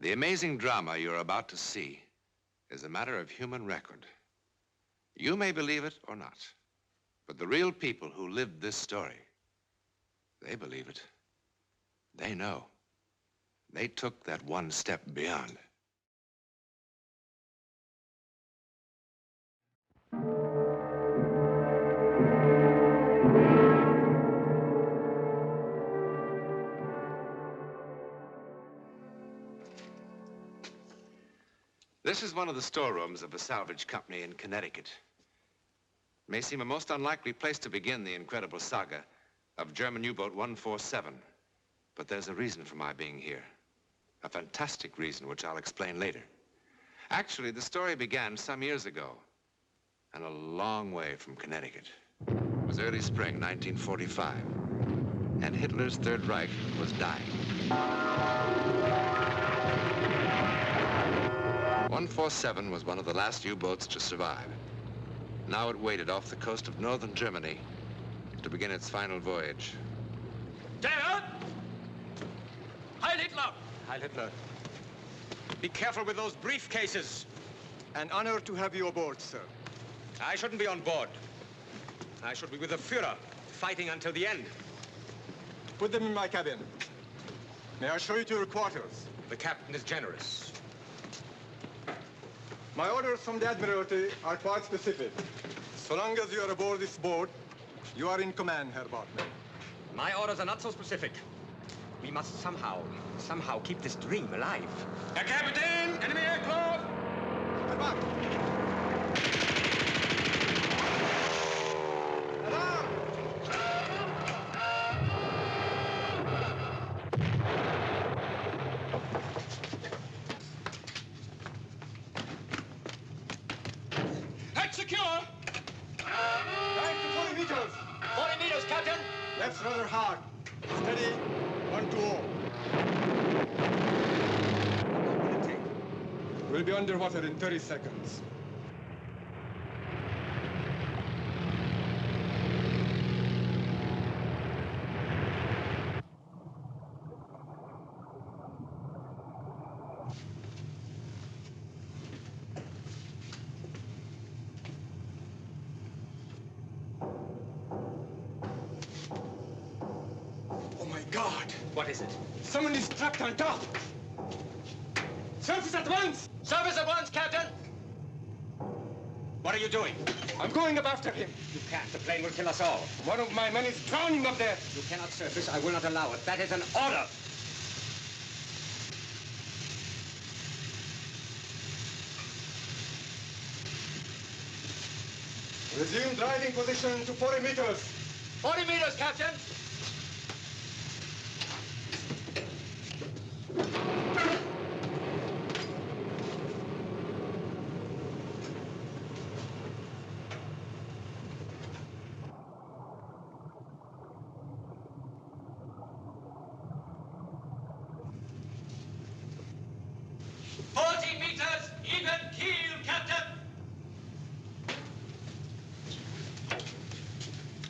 The amazing drama you're about to see is a matter of human record. You may believe it or not, but the real people who lived this story, they believe it. They know. They took that one step beyond. This is one of the storerooms of a salvage company in Connecticut. It may seem a most unlikely place to begin the incredible saga of German U-boat 147, but there's a reason for my being here. A fantastic reason, which I'll explain later. Actually, the story began some years ago, and a long way from Connecticut. It was early spring, 1945, and Hitler's Third Reich was dying. 147 was one of the last U-boats to survive. Now it waited off the coast of northern Germany to begin its final voyage. Gerhard! Heil Hitler! Heil Hitler. Be careful with those briefcases. An honor to have you aboard, sir. I shouldn't be on board. I should be with the Führer, fighting until the end. Put them in my cabin. May I show you to your quarters? The captain is generous. My orders from the Admiralty are quite specific. So long as you are aboard this boat, you are in command, Herr Bartman. My orders are not so specific. We must somehow keep this dream alive. Herr Kapitän, enemy aircraft! Herr Bartman! Alarm! Head secure! Right to 40 meters! 40 meters, Captain! Left's rather hard. Steady. 1-2. We'll be underwater in 30 seconds. Oh my God! What is it? Someone is trapped on top! Surface at once! Service at once, Captain! What are you doing? I'm going up after him. You can't. The plane will kill us all. One of my men is drowning up there. You cannot surface. I will not allow it. That is an order. Resume driving position to 40 meters. 40 meters, Captain!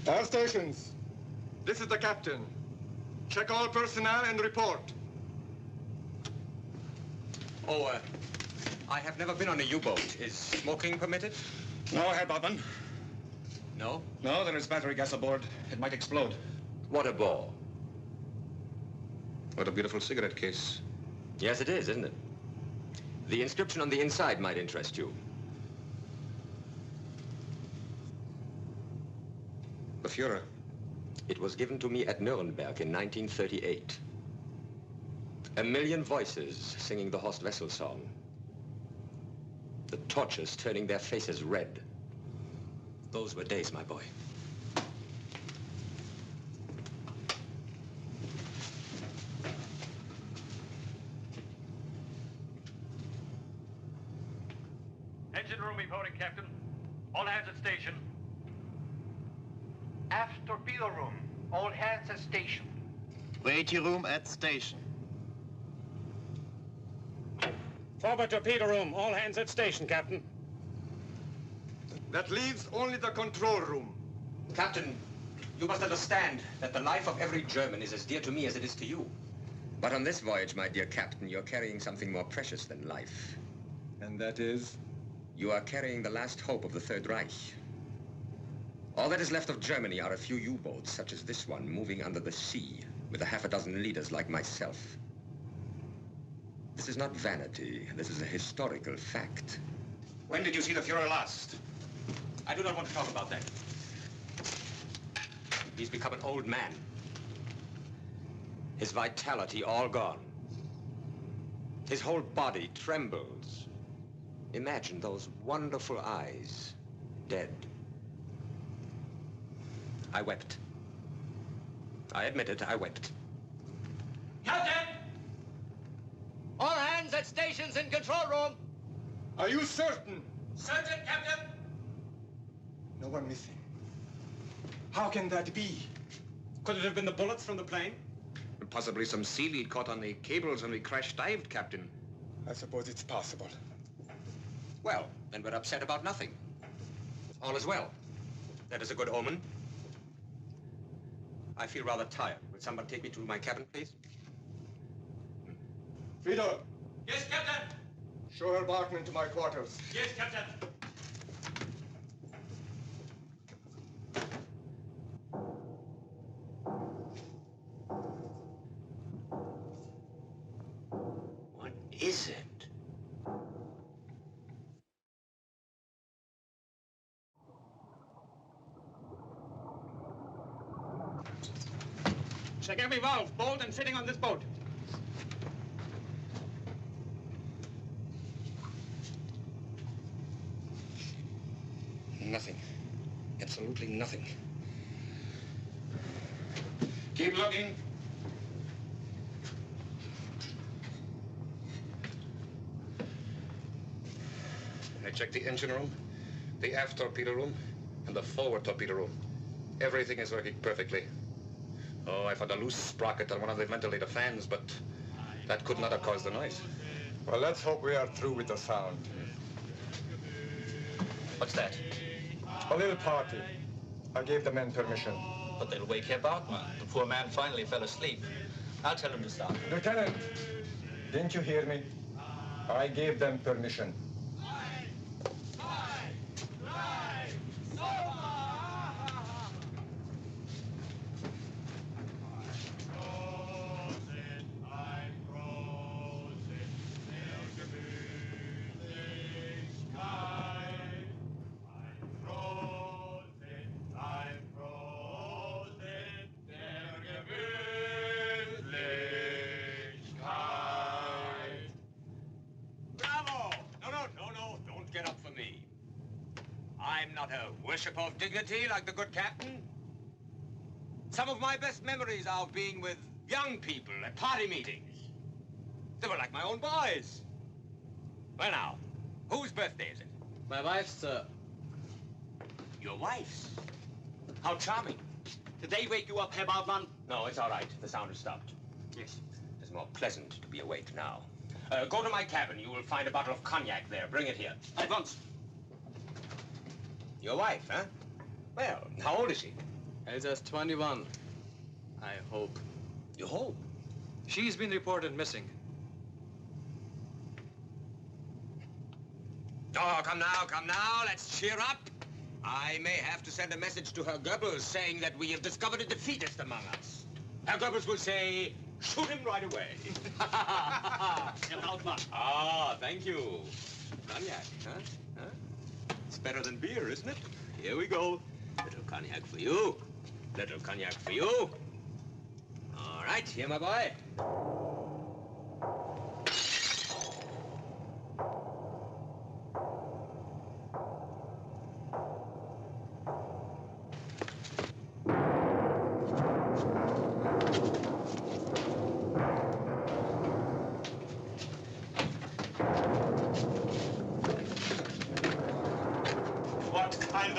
Air stations. This is the captain. Check all personnel and report. Oh, I have never been on a U-boat. Is smoking permitted? No, Herr Bartman. No? No, there is battery gas aboard. It might explode. What a ball. What a beautiful cigarette case. Yes, it is, isn't it? The inscription on the inside might interest you. The Führer. It was given to me at Nuremberg in 1938. A million voices singing the Horst Wessel song. The torches turning their faces red. Those were days, my boy. Engine room reporting, Captain. All hands at station. Aft torpedo room. All hands at station. Waiting room at station. Forward torpedo room. All hands at station, Captain. That leaves only the control room. Captain, you must understand that the life of every German is as dear to me as it is to you. But on this voyage, my dear Captain, you're carrying something more precious than life. And that is? You are carrying the last hope of the Third Reich. All that is left of Germany are a few U-boats, such as this one, moving under the sea, with a half a dozen leaders like myself. This is not vanity. This is a historical fact. When did you see the Fuhrer last? I do not want to talk about that. He's become an old man. His vitality all gone. His whole body trembles. Imagine those wonderful eyes, dead. I wept. I admit it, I wept. Captain! All hands at stations in control room. Are you certain? Certain, Captain. No one missing. How can that be? Could it have been the bullets from the plane? Possibly some seaweed caught on the cables when we crash-dived, Captain. I suppose it's possible. Well, then we're upset about nothing. All is well. That is a good omen. I feel rather tired. Would someone take me to my cabin, please? Friedel, Yes, Captain. show Herr Bachmann to my quarters. Yes, Captain. What is it? Check every valve, bolt, and fitting on this boat. Nothing. Absolutely nothing. Keep looking. I checked the engine room, the aft torpedo room, and the forward torpedo room. Everything is working perfectly. Oh, I found a loose sprocket on one of the ventilator fans, but that could not have caused the noise. Well, let's hope we are through with the sound. What's that? A little party. I gave the men permission. But they'll wake Herr Bachmann. The poor man finally fell asleep. I'll tell him to stop. Lieutenant, didn't you hear me? I gave them permission. Worshipper of dignity like the good captain. Some of my best memories are of being with young people at party meetings. They were like my own boys. Well now, whose birthday is it? My wife's, sir. Your wife's? How charming. Did they wake you up, Herr Bachmann? No, it's all right. The sound has stopped. Yes. It's more pleasant to be awake now. Go to my cabin. You will find a bottle of cognac there. Bring it here. At once. Your wife, huh? Well, how old is she? Elsa's 21. I hope. You hope? She's been reported missing. Oh, come now. Let's cheer up. I may have to send a message to Herr Goebbels saying that we have discovered a defeatist among us. Herr Goebbels will say, shoot him right away. Herr Bachmann. Ah, thank you. Cognac, huh? It's better than beer, isn't it? Here we go. Little cognac for you. Little cognac for you. All right, here, my boy.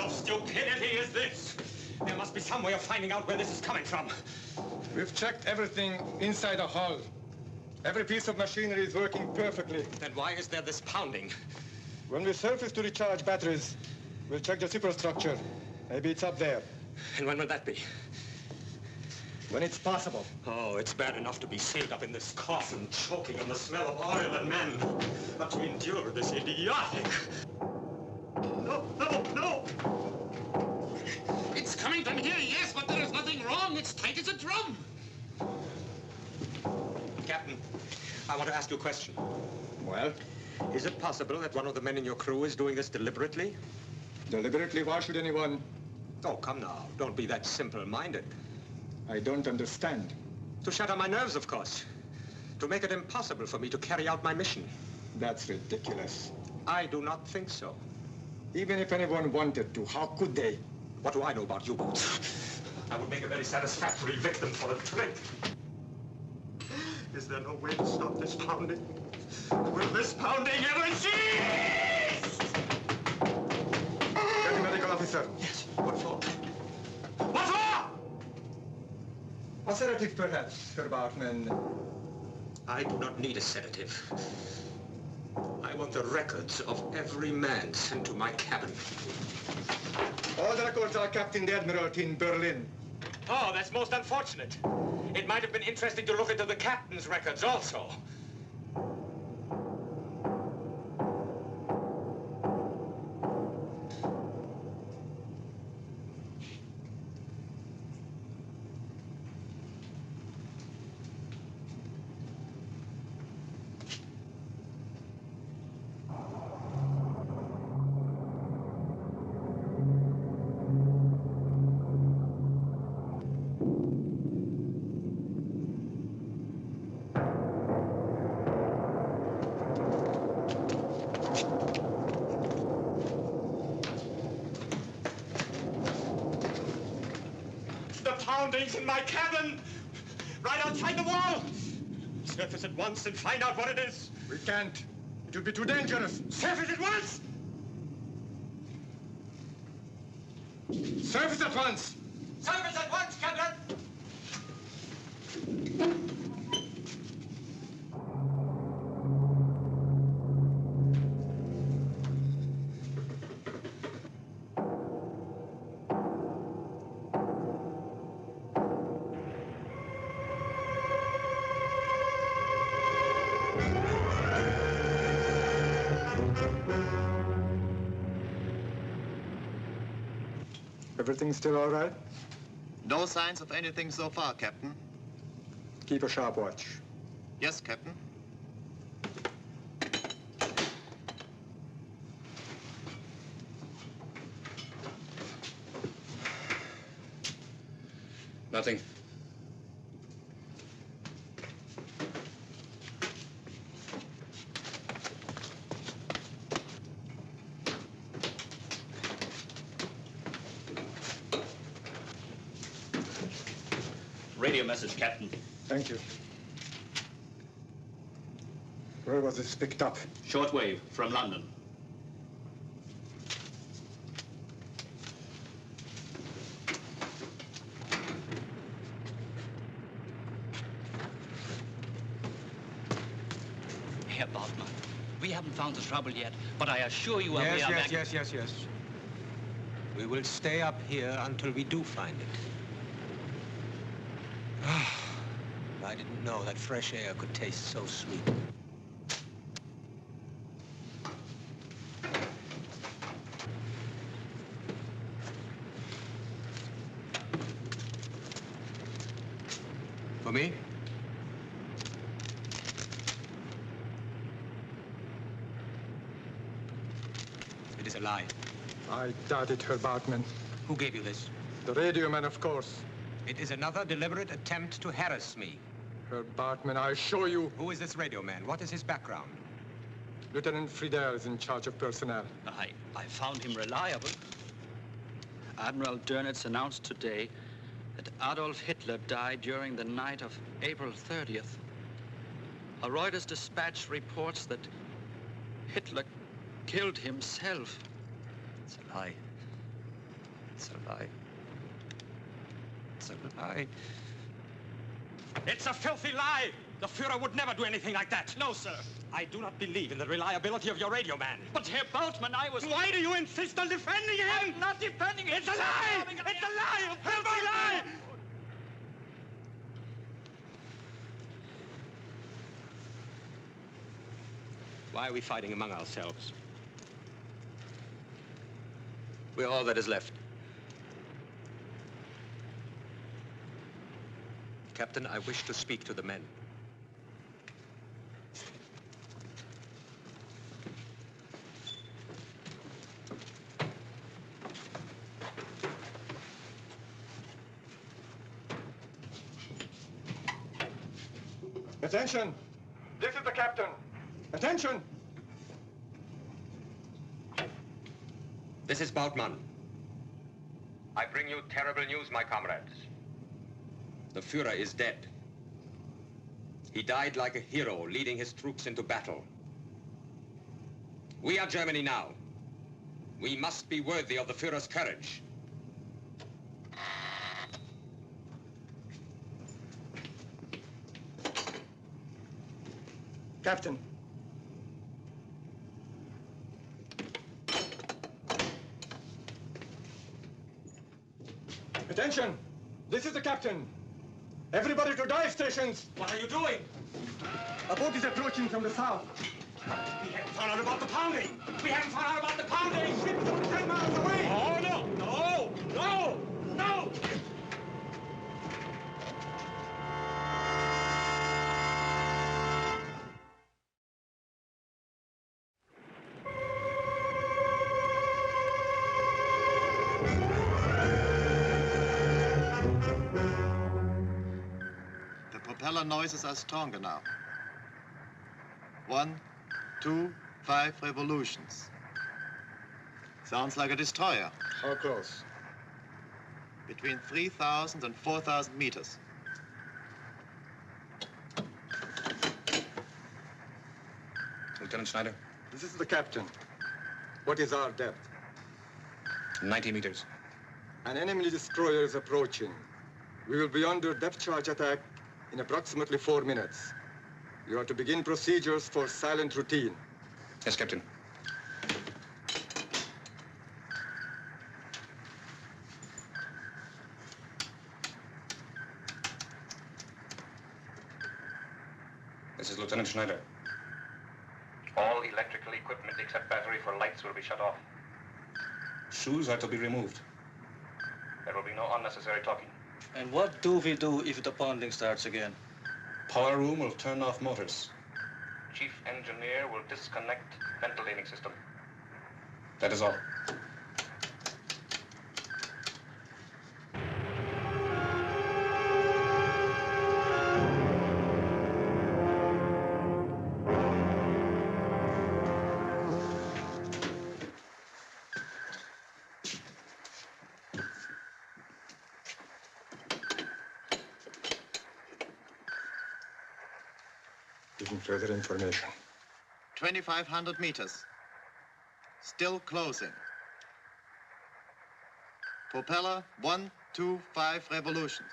Stupidity is this? There must be some way of finding out where this is coming from. We've checked everything inside the hull. Every piece of machinery is working perfectly. Then why is there this pounding? When we surface to recharge batteries, we'll check the superstructure. Maybe it's up there. And when will that be? When it's possible. Oh, it's bad enough to be sealed up in this coffin, choking on the smell of oil and men. But to endure this idiotic... No, no, no! It's coming from here, yes, but there is nothing wrong. It's tight as a drum. Captain, I want to ask you a question. Well? Is it possible that one of the men in your crew is doing this deliberately? Deliberately? Why should anyone? Oh, come now. Don't be that simple-minded. I don't understand. To shatter my nerves, of course. To make it impossible for me to carry out my mission. That's ridiculous. I do not think so. Even if anyone wanted to, how could they? What do I know about U-boats? I would make a very satisfactory victim for the trick. Is there no way to stop this pounding? Will this pounding ever cease? Captain Medical Officer. Yes. What for? What for? A sedative, perhaps, Herr Bartman. I do not need a sedative. I want the records of every man sent to my cabin. All the records are kept in the Admiralty in Berlin. Oh, that's most unfortunate. It might have been interesting to look into the captain's records also. Poundings in my cabin! Right outside the wall! Surface at once and find out what it is. We can't. It would be too dangerous. Surface at once! Surface at once! Surface at once, Captain! Everything still all right? No signs of anything so far, Captain. Keep a sharp watch. Yes, Captain. Nothing. Radio message, Captain. Thank you. Where was this picked up? Shortwave from London. Herr Bartman, we haven't found the trouble yet, but I assure you Yes. We will stay up here until we do find it. I didn't know that fresh air could taste so sweet. For me? It is a lie. I doubt it, Herr Bartman. Who gave you this? The radio man, of course. It is another deliberate attempt to harass me. Herr Bartman, I assure you. Who is this radio man? What is his background? Lieutenant Friedel is in charge of personnel. I found him reliable. Admiral Dönitz announced today that Adolf Hitler died during the night of April 30th. A Reuters dispatch reports that Hitler killed himself. It's a lie. It's a lie. It's a lie. It's a filthy lie! The Fuhrer would never do anything like that. No, sir. I do not believe in the reliability of your radio man. But Herr Bartman, I was... Why do you insist on defending him? I'm not defending him. It's a lie! It's a lie! A filthy lie! Why are we fighting among ourselves? We're all that is left. Captain, I wish to speak to the men. Attention! This is the captain. Attention! This is Bautmann. I bring you terrible news, my comrades. The Führer is dead. He died like a hero, leading his troops into battle. We are Germany now. We must be worthy of the Führer's courage. Captain. Attention! This is the captain. Everybody to dive stations. What are you doing? A boat is approaching from the south. We haven't found out about the pounding. We haven't found out about the pounding. Ship's only 10 miles away. Oh, no, no, no, no! The propeller noises are stronger now. 1, 2, 5 revolutions. Sounds like a destroyer. How close? Between 3,000 and 4,000 meters. Lieutenant Schneider? This is the captain. What is our depth? 90 meters. An enemy destroyer is approaching. We will be under depth charge attack in approximately 4 minutes. You are to begin procedures for silent routine. Yes, Captain. This is Lieutenant Schneider. All electrical equipment except battery for lights will be shut off. Shoes are to be removed. There will be no unnecessary talking. And what do we do if the pounding starts again? Power room will turn off motors. Chief engineer will disconnect ventilating system. That is all. Giving further information. 2,500 meters. Still closing. Propeller 1, 2, 5 revolutions.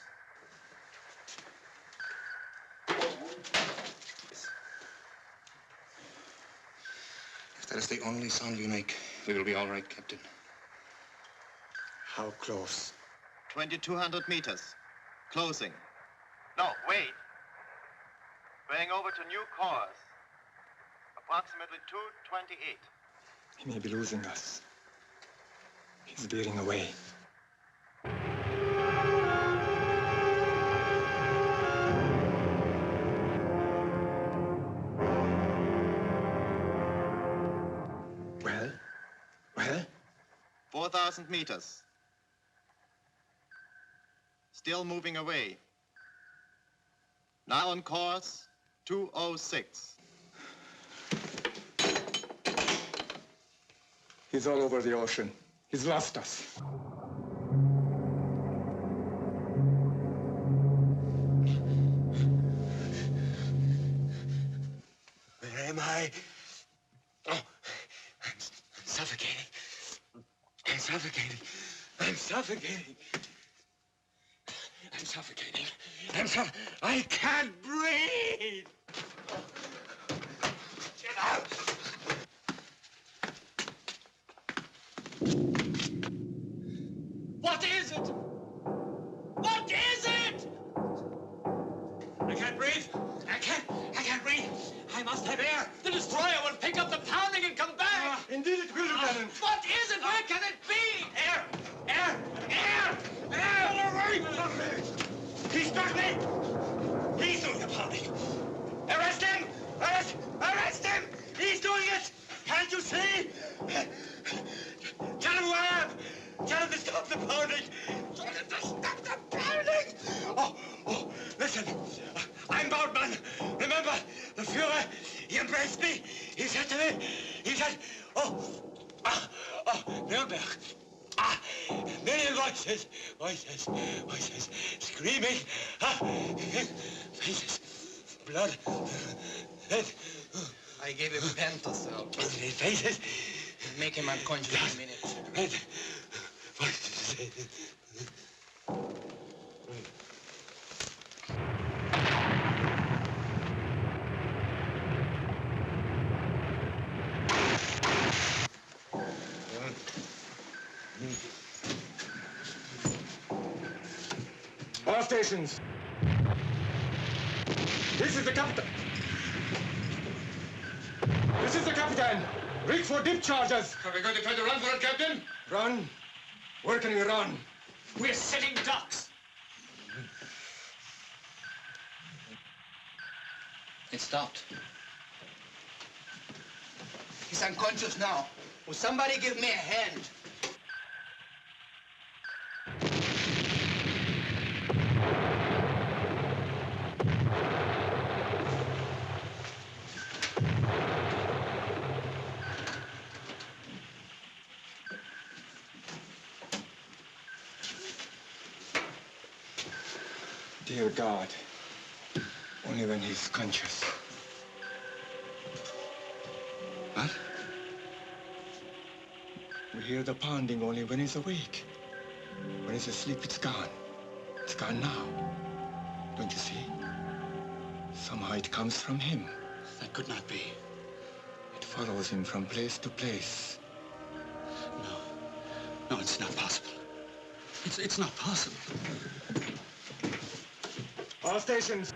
If that is the only sound we make, we will be all right, Captain. How close? 2,200 meters. Closing. No, wait. Going over to new course. Approximately 228. He may be losing us. He's veering away. Well? Well? 4,000 meters. Still moving away. Now on course 206. He's all over the ocean. He's lost us. Where am I? Oh, I'm suffocating. I'm suffocating. I'm suffocating. I'm suffocating. I can't breathe. Get out. What is it? What is it? I can't breathe. I can't breathe. I must have There! The destroyer will pick up the pounding and come back! Indeed it will, Lieutenant. What is it? Where can it be? Air! Air! Air! Air! He's got me! He's doing the pounding! Arrest him! Arrest him! He's doing it! Can't you see? Tell him who I am! Tell him to stop the pounding! Tell him to stop the pounding! Oh, listen. I'm Bautmann. Remember, the Führer, he embraced me. He said to me, Nuremberg. Million voices, screaming. Faces, blood, head. I gave him Pentosil. Faces. Make him unconscious in a minute. Red voices. All stations. This is the captain. This is the captain. Reach for deep charges. Are we going to try to run for it, Captain? Run? Where can we run? We're sitting ducks. It stopped. He's unconscious now. Will somebody give me a hand? Dear God, only when he's conscious. What? We hear the pounding only when he's awake. When he's asleep, it's gone. It's gone now. Don't you see? Somehow it comes from him. That could not be. It follows him from place to place. No, it's not possible. It's not possible. All stations.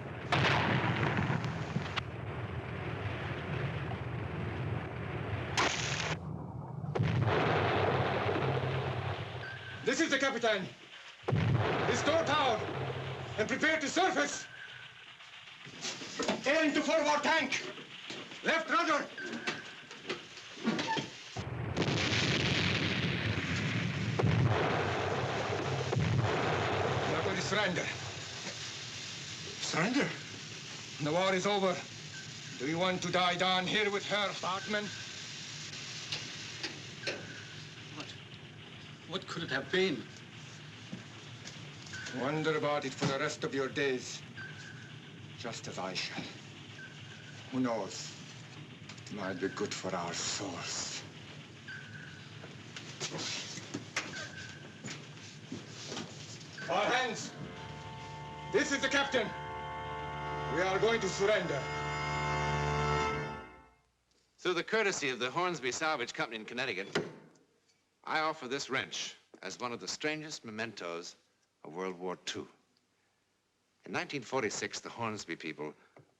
This is the captain. Restore power and prepare to surface. Aim to forward tank. Left rudder. We're going to surrender. Surrender? The war is over. Do you want to die down here with her, Bautmann? What could it have been? Wonder about it for the rest of your days. Just as I shall. Who knows? It might be good for our souls. All hands! This is the captain. We are going to surrender. Through the courtesy of the Hornsby Salvage Company in Connecticut, I offer this wrench as one of the strangest mementos of World War II. In 1946, the Hornsby people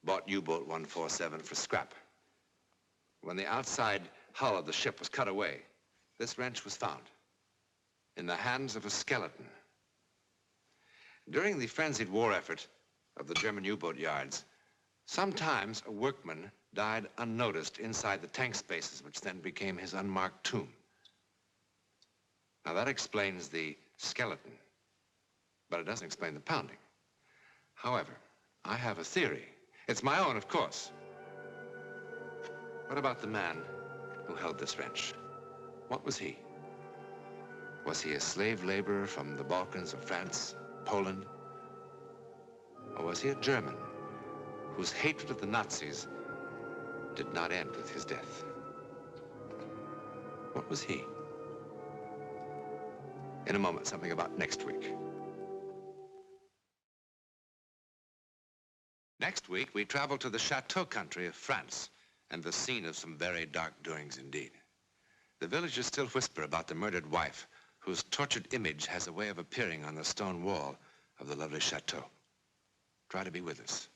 bought U-boat 147 for scrap. When the outside hull of the ship was cut away, this wrench was found in the hands of a skeleton. During the frenzied war effort of the German U-boat yards, sometimes a workman died unnoticed inside the tank spaces, which then became his unmarked tomb. Now, that explains the skeleton, but it doesn't explain the pounding. However, I have a theory. It's my own, of course. What about the man who held this wrench? What was he? Was he a slave laborer from the Balkans of France, Poland? Or was he a German whose hatred of the Nazis did not end with his death? What was he? In a moment, something about next week. Next week, we travel to the Chateau country of France and the scene of some very dark doings indeed. The villagers still whisper about the murdered wife whose tortured image has a way of appearing on the stone wall of the lovely chateau. Try to be with us.